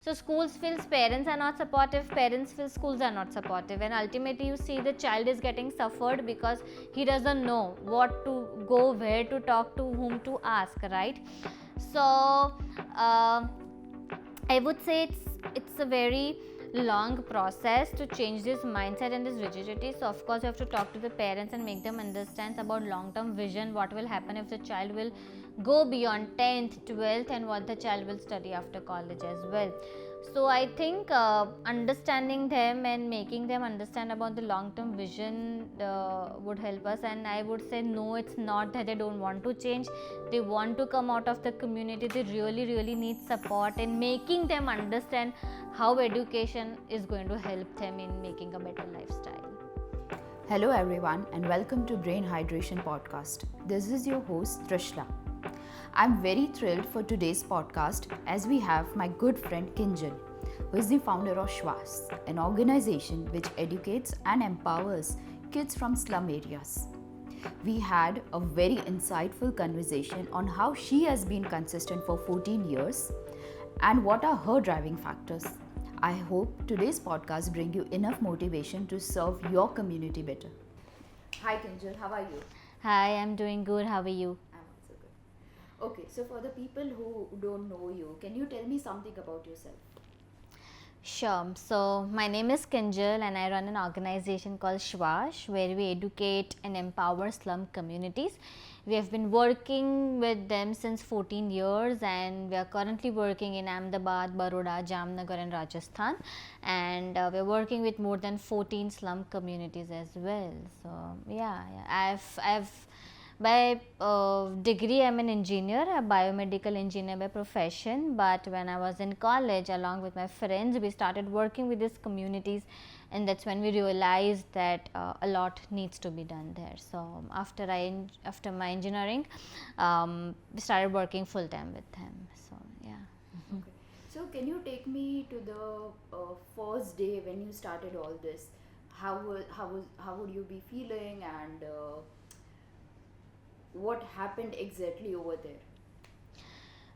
So schools feels parents are not supportive, parents feel schools are not supportive, and ultimately you see the child is getting suffered because he doesn't know what to go, where to talk to, whom to ask, right? So I would say it's a very long process to change this mindset and this rigidity. So of course you have to talk to the parents and make them understand about long term vision, what will happen if the child will go beyond 10th, 12th, and what the child will study after college as well. So I think understanding them and making them understand about the long term vision would help us. And I would say no, it's not that they don't want to change, they want to come out of the community. They really need support in making them understand how education is going to help them in making a better lifestyle. Hello everyone and welcome to Brain Hydration Podcast. This is your host Trishla. I'm very thrilled for today's podcast as we have my good friend Kinjal, who is the founder of Shwas, an organization which educates and empowers kids from slum areas. We had a very insightful conversation on how she has been consistent for 14 years and what are her driving factors. I hope today's podcast brings you enough motivation to serve your community better. Hi Kinjal, how are you? Hi, I'm doing good. How are you? I'm also good. Okay, so for the people who don't know you, can you tell me something about yourself? Sure. So my name is Kinjal and I run an organization called Shwas, where we educate and empower slum communities. We have been working with them since 14 years and we are currently working in Ahmedabad, Baroda, Jamnagar and Rajasthan, and we're working with more than 14 slum communities as well. So I've by degree, I'm an engineer, a biomedical engineer by profession. But when I was in college, along with my friends, we started working with these communities, and that's when we realized that a lot needs to be done there. So after my engineering, we started working full time with them. So yeah. Okay. So can you take me to the first day when you started all this? How would you be feeling and what happened exactly over there?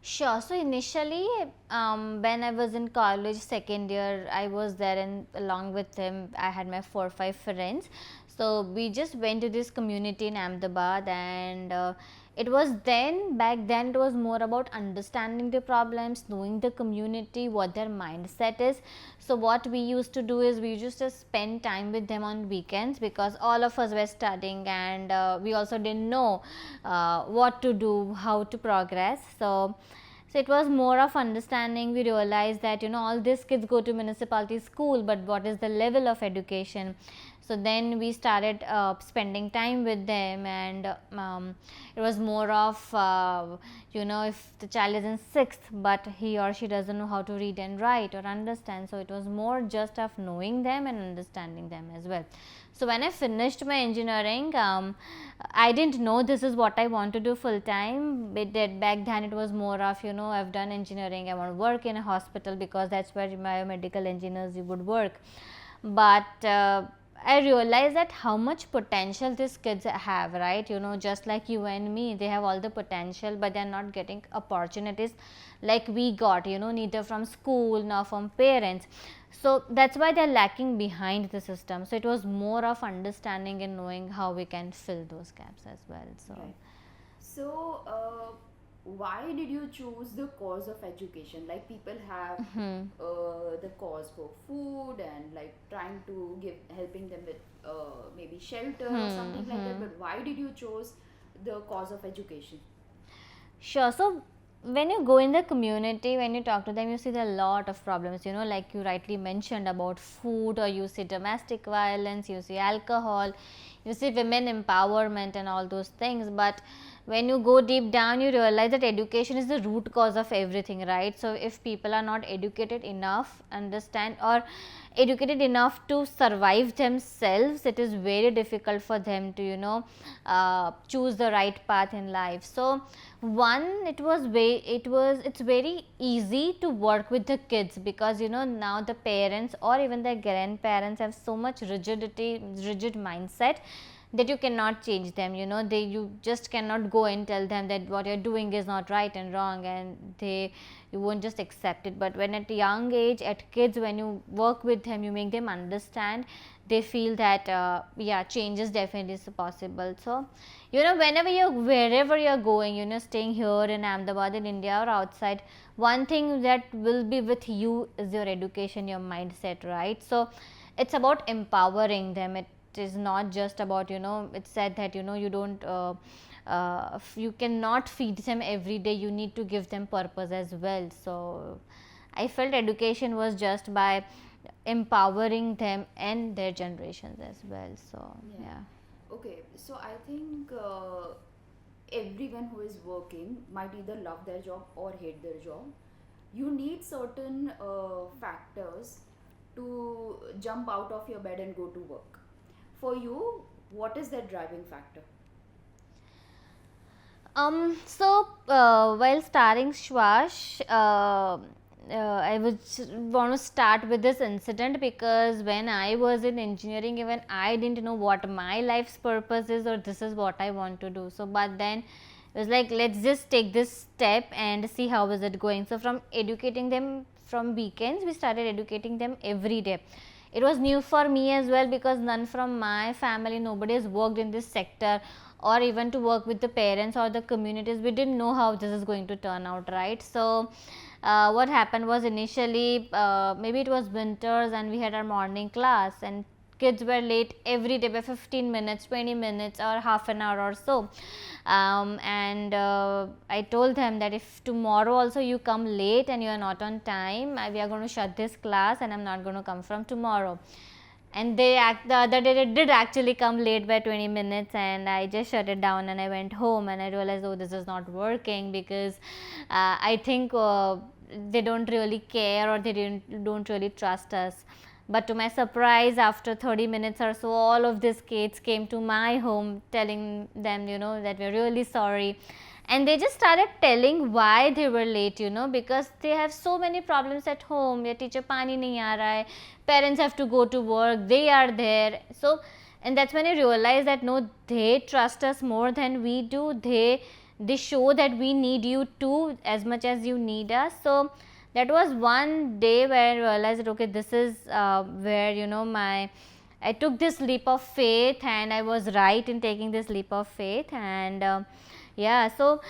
Sure. So initially, when I was in college, second year, I was there, and along with him, I had my 4 or 5 friends. So we just went to this community in Ahmedabad, and it was back then, it was more about understanding the problems, knowing the community, what their mindset is. So what we used to do is we used to spend time with them on weekends because all of us were studying, and we also didn't know what to do, how to progress. So it was more of understanding. We realized that all these kids go to municipality school, but what is the level of education? So then we started spending time with them, and it was more of if the child is in 6th but he or she doesn't know how to read and write or understand, so it was more just of knowing them and understanding them as well. So when I finished my engineering, I didn't know this is what I want to do full time. Back then it was more of I've done engineering, I want to work in a hospital because that's where biomedical engineers would work. But I realized that how much potential these kids have, right? Just like you and me, they have all the potential, but they're not getting opportunities like we got, neither from school nor from parents. So that's why they're lacking behind the system. So it was more of understanding and knowing how we can fill those gaps as well. So, right. So why did you choose the cause of education? Like people have the cause for food and like trying to helping them with maybe shelter or something like that. But why did you choose the cause of education? Sure. So when you go in the community, when you talk to them, you see there are a lot of problems, like you rightly mentioned about food, or you see domestic violence, you see alcohol, you see women empowerment and all those things. But when you go deep down, you realize that education is the root cause of everything, right? So if people are not educated enough, understand, or educated enough to survive themselves, it is very difficult for them to choose the right path in life. So it's very easy to work with the kids because now the parents or even their grandparents have so much rigid mindset that you cannot change them, you just cannot go and tell them that what you're doing is not right and wrong, and you won't just accept it. But when at a young age, at kids, when you work with them, you make them understand, they feel that change is definitely possible. So wherever you're going, staying here in Ahmedabad in India or outside, one thing that will be with you is your education, your mindset, right? So it's about empowering them. It is not just about, it's said that, you don't you cannot feed them every day, you need to give them purpose as well. So I felt education was just by empowering them and their generations as well. So yeah. Okay, so I think everyone who is working might either love their job or hate their job. You need certain factors to jump out of your bed and go to work. For you, what is that driving factor? While starting Shwas, I would want to start with this incident, because when I was in engineering, even I didn't know what my life's purpose is, or this is what I want to do. So, but then it was like, let's just take this step and see how is it going. So from educating them from weekends, we started educating them every day. It was new for me as well, because none from my family, nobody has worked in this sector, or even to work with the parents or the communities. We didn't know how this is going to turn out, right? So what happened was, initially maybe it was winters and we had our morning class, and kids were late every day by 15 minutes, 20 minutes or half an hour or so. And I told them that if tomorrow also you come late and you are not on time, we are going to shut this class and I'm not going to come from tomorrow. And the other day they did actually come late by 20 minutes, and I just shut it down and I went home, and I realized, oh, this is not working, because I think they don't really care, or they don't really trust us. But to my surprise, after 30 minutes or so, all of these kids came to my home telling them, that we're really sorry. And they just started telling why they were late, because they have so many problems at home. Their teacher pani nahi aa raha hai, parents have to go to work, they are there. So, and that's when I realized that no, they trust us more than we do. They show that we need you too as much as you need us. So that was one day where I realized that, okay, this is where I took this leap of faith, and I was right in taking this leap of faith. And so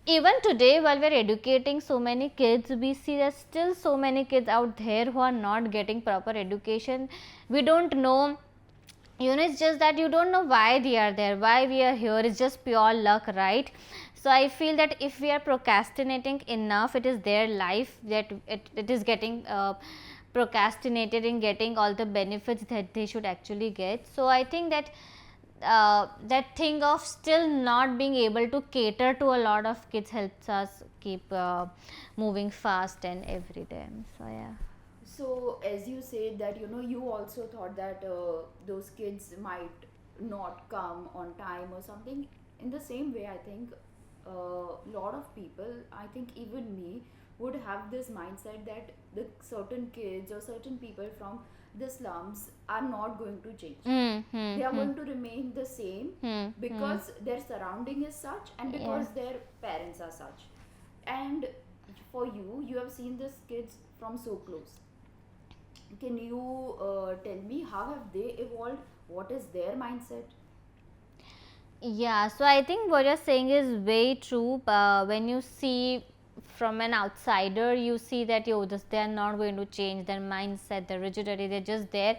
even today, while we're educating so many kids, we see there's still so many kids out there who are not getting proper education. We don't know, it's just that you don't know why they are there, why we are here. It's just pure luck, right? So I feel that if we are procrastinating enough, it is their life that it is getting procrastinated in getting all the benefits that they should actually get. So I think that that thing of still not being able to cater to a lot of kids helps us keep moving fast and every day. So yeah. So as you said that you also thought that those kids might not come on time or something. In the same way, I think a lot of people, I think even me, would have this mindset that the certain kids or certain people from the slums are not going to change. They are going to remain the same because their surrounding is such, and because their parents are such. And for you have seen these kids from so close. Can you tell me how have they evolved? What is their mindset? Yeah, so I think what you're saying is very true. When you see from an outsider, you see that they are not going to change their mindset, their rigidity. They're just there,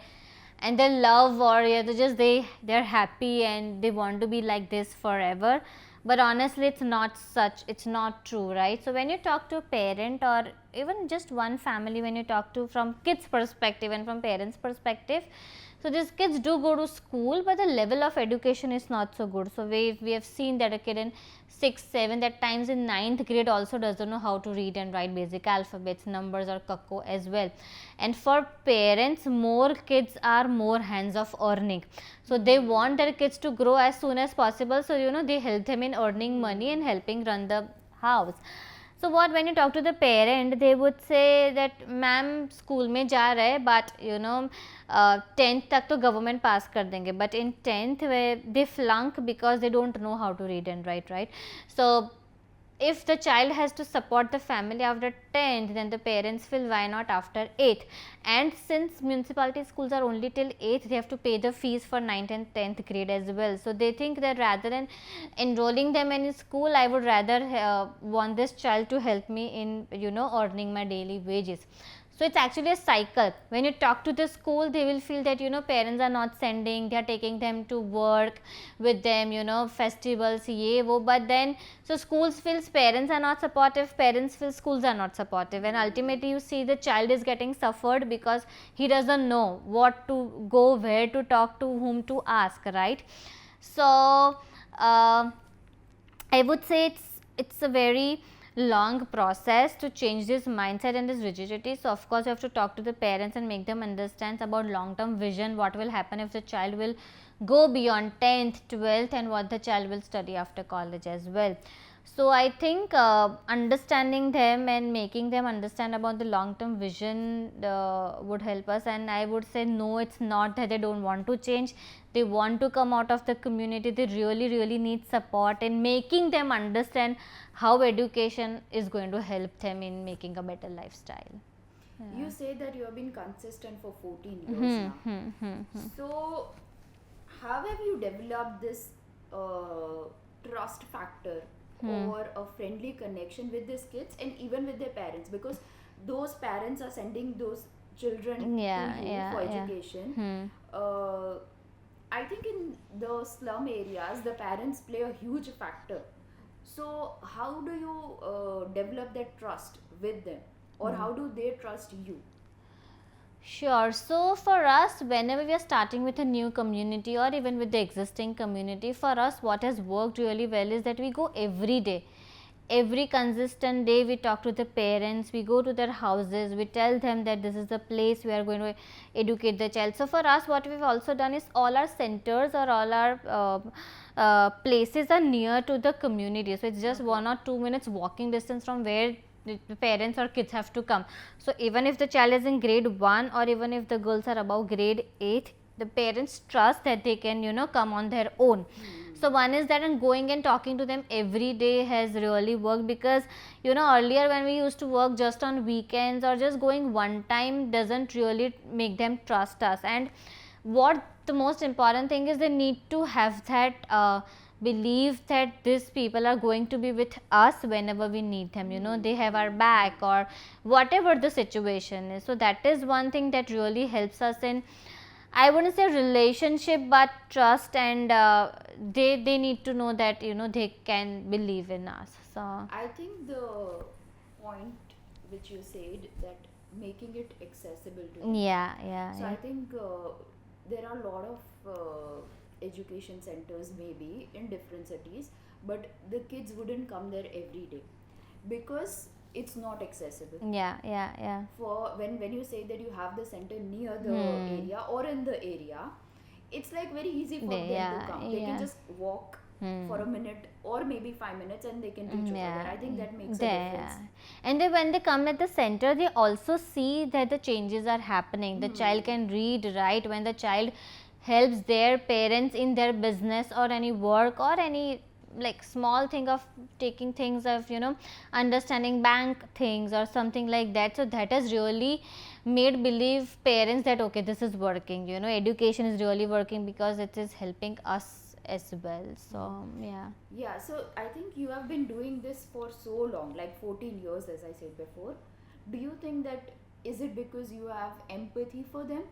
and their love, or they're happy and they want to be like this forever. But honestly, it's not true, right? So when you talk to a parent, or even just one family, when you talk to from kids perspective and from parents perspective, so these kids do go to school, but the level of education is not so good. So we have seen that a kid in 6th, 7th, at times in 9th grade also doesn't know how to read and write basic alphabets, numbers or kakko as well. And for parents, more kids are more hands of earning. So they want their kids to grow as soon as possible. So they help them in earning money and helping run the house. So what, when you talk to the parent, they would say that ma'am school में जा रहा है, but 10th तक तो government pass कर देंगे, but in 10th where they flunk because they don't know how to read and write, right? So if the child has to support the family after 10th, then the parents feel why not after 8th. And since municipality schools are only till 8th, they have to pay the fees for 9th and 10th grade as well. So they think that rather than enrolling them in school, I would rather want this child to help me in earning my daily wages. So it's actually a cycle. When you talk to the school, they will feel that parents are not sending, they are taking them to work with them, festivals, ye wo. But then so schools feels parents are not supportive, parents feel schools are not supportive, and ultimately you see the child is getting suffered because he doesn't know what to go, where to talk, to whom to ask, right? So I would say it's a very long process to change this mindset and this rigidity. So of course you have to talk to the parents and make them understand about long term vision, what will happen if the child will go beyond 10th, 12th, and what the child will study after college as well. So I think understanding them and making them understand about the long term vision would help us. And I would say no, it's not that they don't want to change, they want to come out of the community, they really need support in making them understand how education is going to help them in making a better lifestyle. You say that you have been consistent for 14 years now. So how have you developed this trust factor or a friendly connection with these kids and even with their parents, because those parents are sending those children to you for education. I think in the slum areas the parents play a huge factor. So how do you develop that trust with them, or how do they trust you? Sure. So for us, whenever we are starting with a new community or even with the existing community, for us what has worked really well is that we go every day. Every consistent day we talk to the parents, we go to their houses, we tell them that this is the place we are going to educate the child. So for us what we've also done is all our centers or all our places are near to the community. So it's just 1 or 2 minutes walking distance from where the parents or kids have to come. So even if the child is in grade 1 or even if the girls are above grade 8, the parents trust that they can come on their own. So one is that, and going and talking to them every day has really worked, because earlier when we used to work just on weekends or just going one time doesn't really make them trust us. And what the most important thing is, they need to have that believe that these people are going to be with us whenever we need them, they have our back or whatever the situation is. So that is one thing that really helps us in, I wouldn't say relationship, but trust, and they need to know that they can believe in us. So I think the point which you said, that making it accessible to them. So I think there are a lot of education centers maybe in different cities, but the kids wouldn't come there every day because it's not accessible. For when you say that you have the center near the area or in the area, it's like very easy for them to come. They can just walk for a minute or maybe 5 minutes and they can reach over there. I think that makes a difference. And when they come at the center, they also see that the changes are happening. The child can read, write. When the child helps their parents in their business or any work or any like small thing of taking things of understanding bank things or something like that, so that has really made believe parents that okay, this is working, education is really working because it is helping us as well. So so I think you have been doing this for so long, like 14 years as I said before. Do you think that is it because you have empathy for them?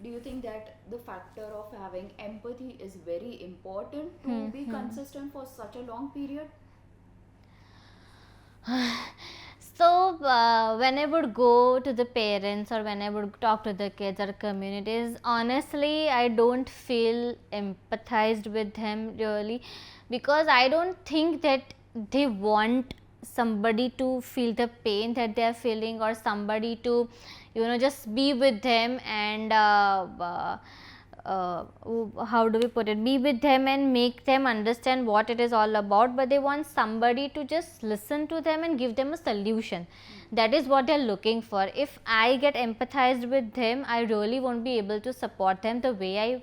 Do you think that the factor of having empathy is very important to be consistent for such a long period? So when I would go to the parents or when I would talk to the kids or communities, honestly I don't feel empathized with them really, because I don't think that they want somebody to feel the pain that they are feeling, or somebody to just be with them and how do we put it, be with them and make them understand what it is all about, but they want somebody to just listen to them and give them a solution. That is what they are looking for. If I get empathized with them, I really won't be able to support them the way I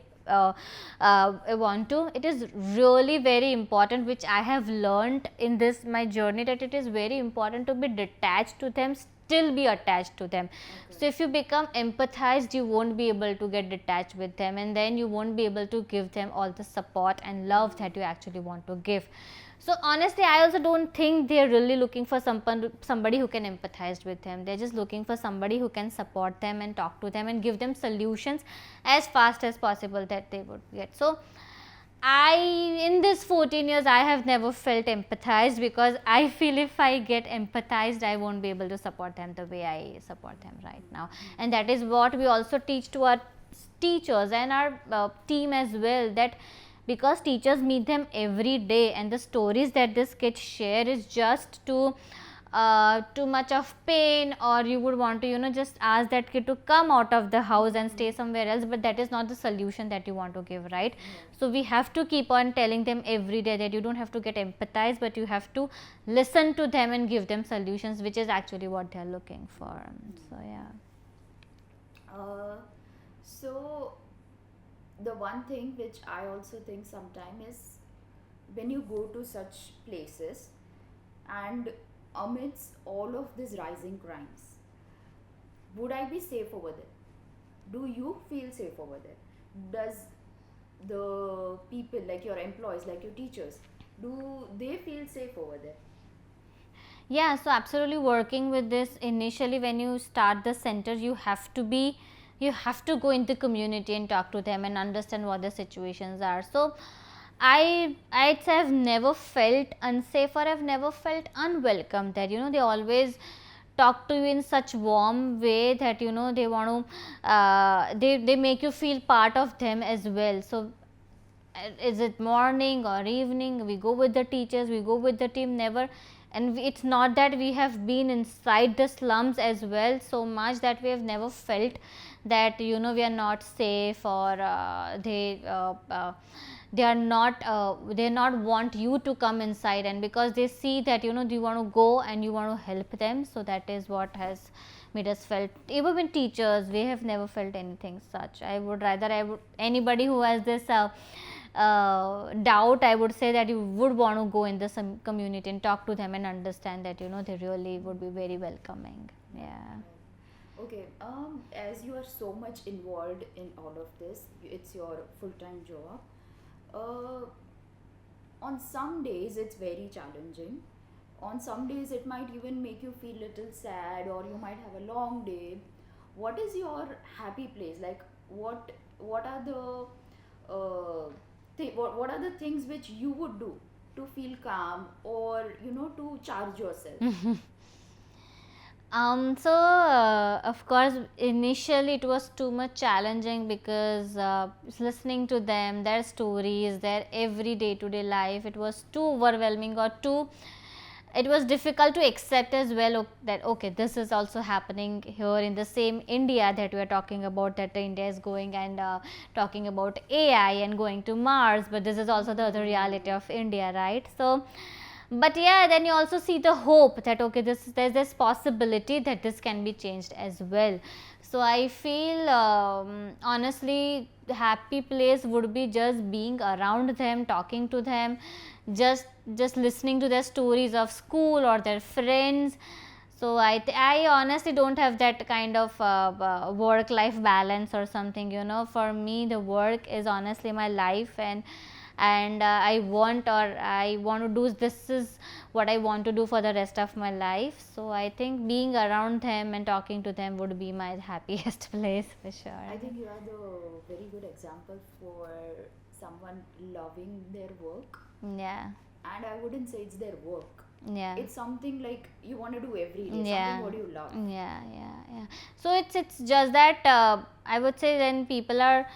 want to. It is really very important, which I have learned in this my journey, that it is very important to be detached to them, still be attached to them. So if you become empathized, you won't be able to get detached with them, and then you won't be able to give them all the support and love that you actually want to give. So honestly, I also don't think they are really looking for somebody who can empathize with them. They're just looking for somebody who can support them and talk to them and give them solutions as fast as possible that they would get. So in this 14 years, I have never felt empathized, because I feel if I get empathized, I won't be able to support them the way I support them right now. And that is what we also teach to our teachers and our team as well, that because teachers meet them every day, and the stories that this kids share is just too much of pain, or you would want to just ask that kid to come out of the house and stay somewhere else, but that is not the solution that you want to give, right? So we have to keep on telling them every day that you don't have to get empathized, but you have to listen to them and give them solutions, which is actually what they are looking for. So So the one thing which I also think sometimes is, when you go to such places and amidst all of these rising crimes, would I be safe over there? Do you feel safe over there? Does the people, like your employees, like your teachers, do they feel safe over there? Yeah, so absolutely working with this, initially when you start the center, you have to go in the community and talk to them and understand what the situations are. So I'd say I've never felt unsafe, or I've never felt unwelcome there. They always talk to you in such warm way that they want to they make you feel part of them as well. So is it morning or evening, we go with the teachers, we go with the team, never. And it's not that we have been inside the slums as well so much that we have never felt that we are not safe, or they are not want you to come inside, and because they see that you want to go and you want to help them. So that is what has made us felt. Even with teachers, we have never felt anything such. Anybody who has this doubt, I would say that you would want to go in the community and talk to them and understand that they really would be very welcoming. Yeah. Okay, as you are so much involved in all of this, it's your full-time job. On some days it's very challenging. On some days it might even make you feel little sad, or you might have a long day. What is your happy place? Like, what are the what are the things which you would do to feel calm, or to charge yourself? So of course initially it was too much challenging, because listening to them, their stories, their everyday to day life, it was too overwhelming, or it was difficult to accept as well, that okay, this is also happening here in the same India that we are talking about, that India is going and talking about AI and going to Mars, but this is also the other reality of India, right? So but yeah, then you also see the hope that okay, there's this possibility that this can be changed as well. So I feel honestly the happy place would be just being around them, talking to them, just listening to their stories of school or their friends. So I honestly don't have that kind of work life balance or something. For me the work is honestly my life, and I want to do, this is what I want to do for the rest of my life. So I think being around them and talking to them would be my happiest place for sure. I think you are the very good example for someone loving their work. Yeah. And I wouldn't say it's their work. Yeah. It's something like you want to do every day. Yeah. Something what you love. Yeah. So it's just that I would say when people are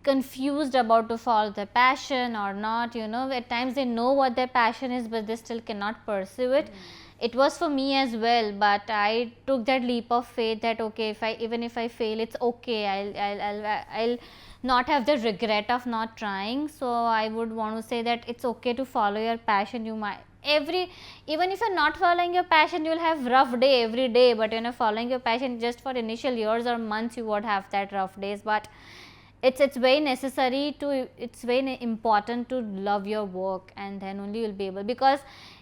confused about to follow their passion or not, at times they know what their passion is, but they still cannot pursue it. it was for me as well, but I took that leap of faith that okay, if I fail, it's okay, I'll not have the regret of not trying. So I would want to say that it's okay to follow your passion. You might even if you're not following your passion, you'll have rough day every day, but when you're following your passion, just for initial years or months you won't have that rough days, but it's very necessary to, it's very important to love your work, and then only you'll be able, because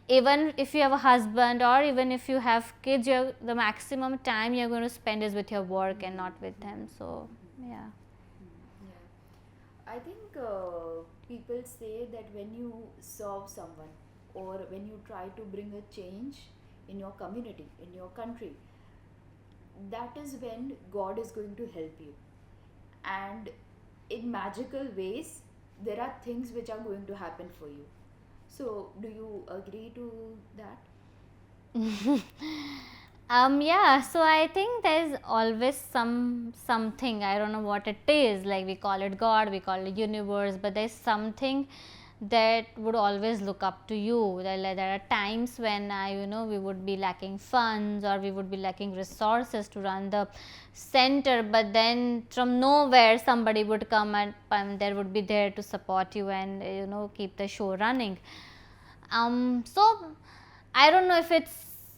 even if you have a husband or even if you have kids, the maximum time you're going to spend is with your work and not with them. So yeah. I think people say that when you serve someone or when you try to bring a change in your community, in your country, that is when God is going to help you. And in magical ways, there are things which are going to happen for you. So, do you agree to that? Yeah, so I think there's always something, I don't know what it is, like we call it God, we call it universe, but there's something that would always look up to you. There are times when we would be lacking funds or we would be lacking resources to run the center, but then from nowhere somebody would come and there would be there to support you and keep the show running. So I don't know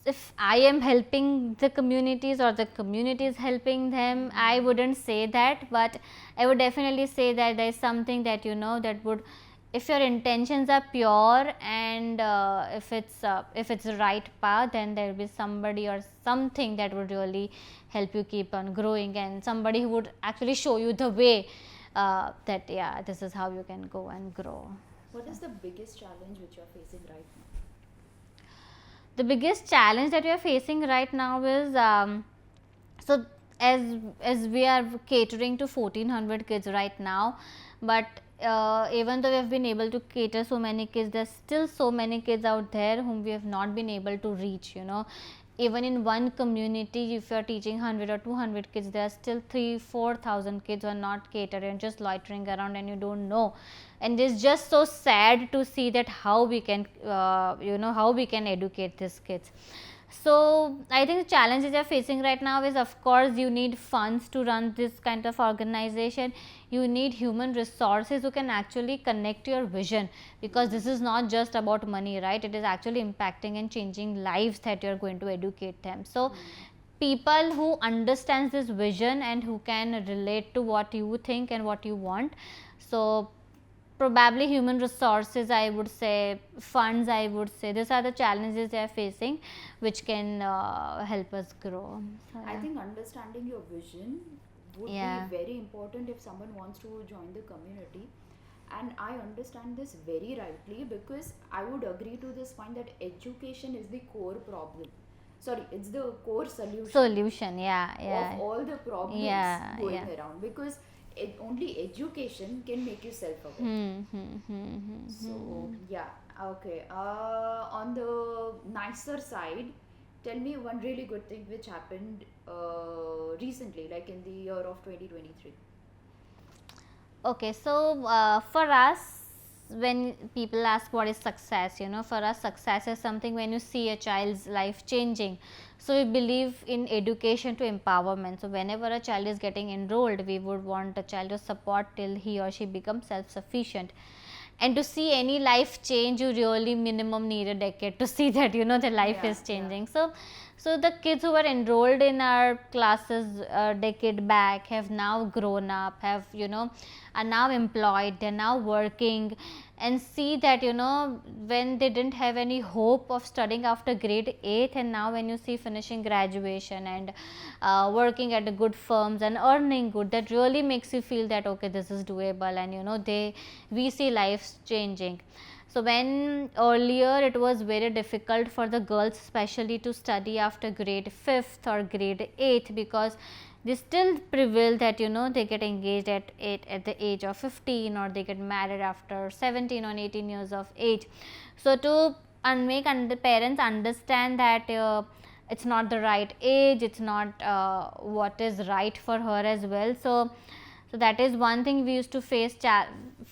if I am helping the communities or the community is helping them. I wouldn't say that, but I would definitely say that there is something that that would, if your intentions are pure and if it's the right path, then there will be somebody or something that would really help you keep on growing, and somebody who would actually show you the way that this is how you can go and grow. What is the biggest challenge which you are facing right now? The biggest challenge that we are facing right now is so as we are catering to 1400 kids right now, but even though we have been able to cater so many kids, there's still so many kids out there whom we have not been able to reach. Even in one community, if you are teaching 100 or 200 kids, there are still 3,000-4,000 kids who are not catered and just loitering around, and you don't know. And it's just so sad to see that how we can how we can educate these kids. So I think the challenges you're facing right now is, of course, you need funds to run this kind of organization. You need human resources who can actually connect your vision, because this is not just about money, right? It is actually impacting and changing lives that you're going to educate them. So people who understands this vision and who can relate to what you think and what you want. So probably human resources, I would say, funds, I would say, these are the challenges they are facing, which can help us grow. So, I think understanding your vision would be very important if someone wants to join the community. And I understand this very rightly, because I would agree to this point that education is the core problem. Sorry, it's the core solution. Yeah. Of all the problems going around, because only education can make you self-aware. So okay. On the nicer side, tell me one really good thing which happened recently, like in the year of 2023. Okay, so for us, when people ask what is success, for us success is something when you see a child's life changing. So we believe in education to empowerment. So whenever a child is getting enrolled, we would want a child to support till he or she becomes self-sufficient. And to see any life change, you really minimum need a decade to see that the life is changing. So the kids who were enrolled in our classes a decade back have now grown up, have are now employed, they're now working, and see that when they didn't have any hope of studying after grade 8, and now when you see finishing graduation and working at the good firms and earning good, that really makes you feel that okay, this is doable, and we see lives changing. So when earlier it was very difficult for the girls especially to study after grade 5th or grade 8th, because they still prevail that they get engaged at the age of 15, or they get married after 17 or 18 years of age. So to make the parents understand that it's not the right age, it's not what is right for her as well. So that is one thing we used to face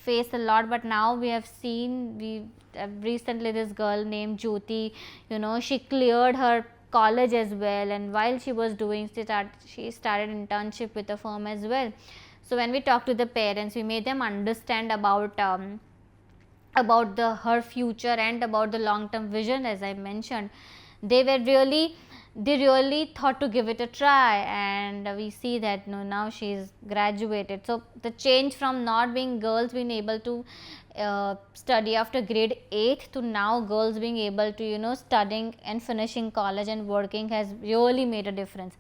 faced a lot, but now we have seen, recently this girl named Jyoti, she cleared her college as well, and while she was doing, she started internship with a firm as well. So when we talked to the parents, we made them understand about her future and about the long term vision. As I mentioned, they really thought to give it a try, and we see that now she's graduated. So the change from not being girls being able to study after grade 8 to now girls being able to studying and finishing college and working has really made a difference.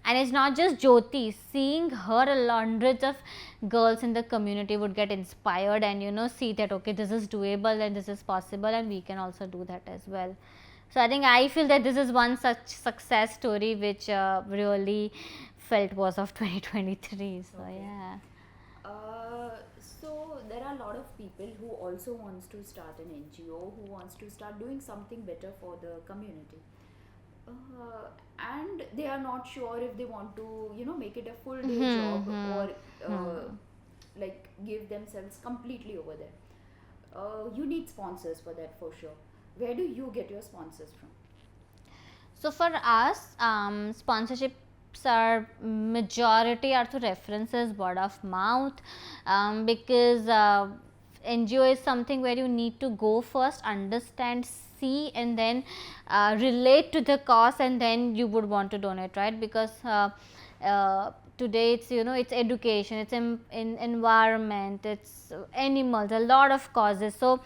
And it's not just Jyoti, seeing her, hundreds of girls in the community would get inspired and see that okay, this is doable and this is possible and we can also do that as well. So I feel that this is one such success story which really felt was of 2023. So Okay. yeah. So there are a lot of people who also wants to start an NGO, who wants to start doing something better for the community. And they are not sure if they want to, make it a full day job or like give themselves completely over there. You need sponsors for that for sure. Where do you get your sponsors from? So for us, sponsorships are majority are through references, word of mouth, because NGO is something where you need to go first, understand, see, and then relate to the cause, and then you would want to donate, right? Because today it's it's education, it's in environment, it's animals, a lot of causes. So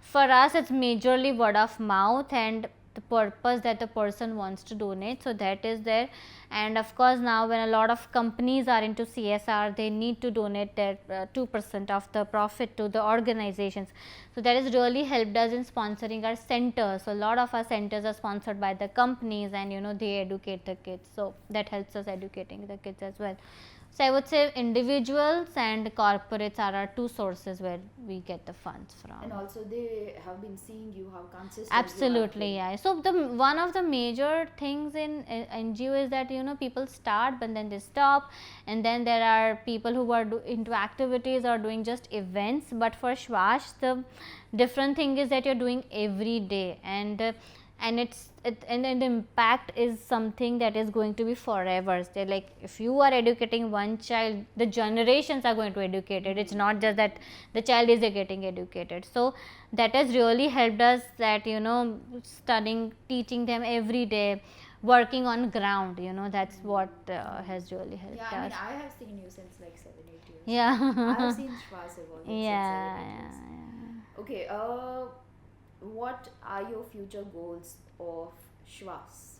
for us it's majorly word of mouth and the purpose that the person wants to donate, so that is there. And of course now when a lot of companies are into CSR, they need to donate their 2% of the profit to the organizations. So that has really helped us in sponsoring our centers. So a lot of our centers are sponsored by the companies, and they educate the kids, so that helps us educating the kids as well. So I would say individuals and corporates are our two sources where we get the funds from. And also they have been seeing you how consistent Absolutely, yeah. So the one of the major things in NGO is that people start but then they stop, and then there are people who are into activities or doing just events. But for Shwas, the different thing is that you're doing every day, and the impact is something that is going to be forever. So like if you are educating one child, the generations are going to educate it. It's not just that the child is getting educated. So that has really helped us, that studying, teaching them every day, working on ground, that's what has really helped Yeah, us. I mean, I have seen you since like 7-8 years. Yeah. I have seen Shwas evolving Yeah, since 7-8 yeah, years. yeah. Okay, what are your future goals of Shwas?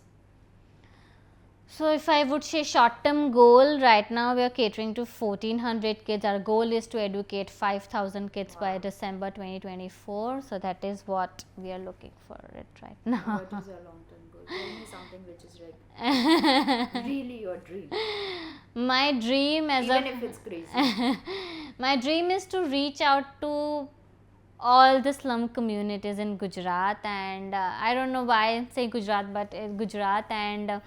So if I would say short-term goal, right now we are catering to 1400 kids. Our goal is to educate 5000 kids by Wow. December 2024. So that is what we are looking for it right now. What is your long-term goal? Tell me something which is like really your dream, My dream even if it's crazy. my dream is to reach out to all the slum communities in Gujarat, and I don't know why I say Gujarat, but Gujarat, and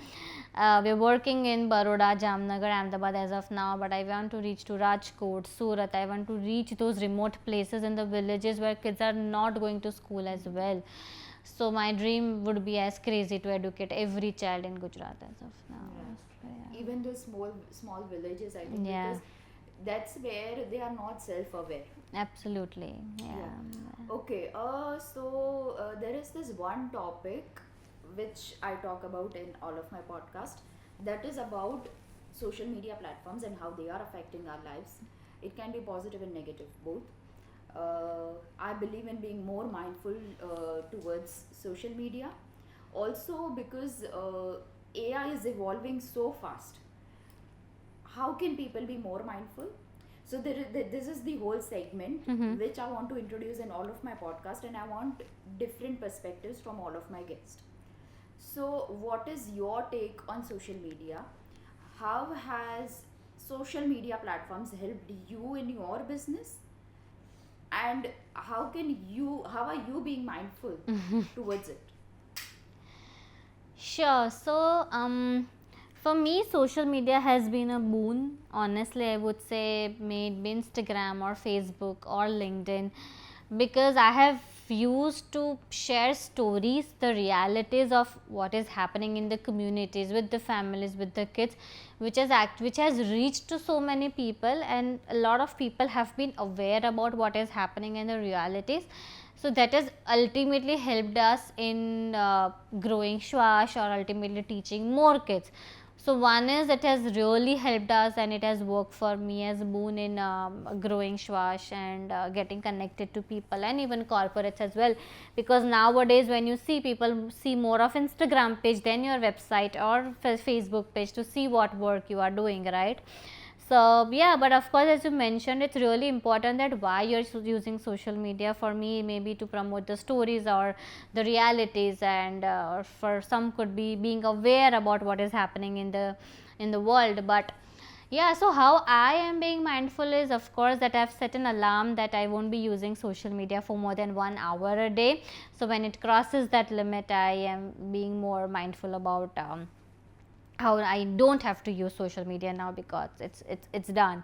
we're working in Baroda, Jamnagar, Ahmedabad as of now, but I want to reach to Rajkot, Surat. I want to reach those remote places in the villages where kids are not going to school as well. So my dream would be as crazy to educate every child in Gujarat as of now. So, yeah. Even the small villages, I think, Yeah. because that's where they are not self-aware. Absolutely, yeah. Okay, there is this one topic which I talk about in all of my podcast, that is about social media platforms and how they are affecting our lives. It can be positive and negative, both. I believe in being more mindful towards social media. Also, because AI is evolving so fast, how can people be more mindful? So this is the whole segment which I want to introduce in all of my podcast, and I want different perspectives from all of my guests. So what is your take on social media? How has social media platforms helped you in your business? And how are you being mindful towards it? Sure. So, For me, social media has been a boon. Honestly, I would say maybe Instagram or Facebook or LinkedIn, because I have used to share stories, the realities of what is happening in the communities, with the families, with the kids, which has reached to so many people, and a lot of people have been aware about what is happening in the realities. So that has ultimately helped us in growing Shwas, or ultimately teaching more kids. So one is, it has really helped us, and it has worked for me as a boon in growing Shwash and getting connected to people and even corporates as well, because nowadays when you see, people see more of Instagram page than your website or Facebook page to see what work you are doing, right? So yeah, but of course, as you mentioned, it's really important that why you're using social media. For me, maybe to promote the stories or the realities, and or for some could be being aware about what is happening in the world. But yeah, so how I am being mindful is, of course, that I've set an alarm that I won't be using social media for more than 1 hour a day. So when it crosses that limit, I am being more mindful about how I don't have to use social media now, because it's done.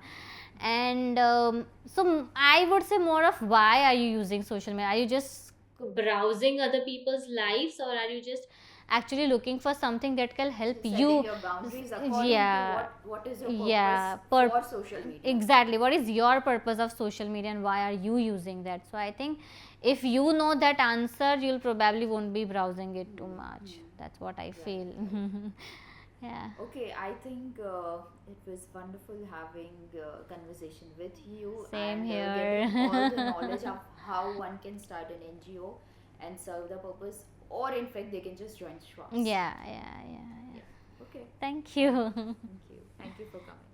And so I would say more of, why are you using social media? Are you just browsing other people's lives, or are you just actually looking for something that can help So setting you? your boundaries according to Yeah, what is your yeah, purpose for social media. exactly, what is your purpose of social media, and why are you using that? So I think if you know that answer, you'll probably won't be browsing it too much. That's what I feel. Yeah. Okay, I think it was wonderful having a conversation with you Same and here. getting all the knowledge of how one can start an NGO and serve the purpose, or in fact, they can just join Schwarz. Yeah, yeah, yeah, yeah. Yeah. Okay. Thank you. Thank you. Thank you for coming.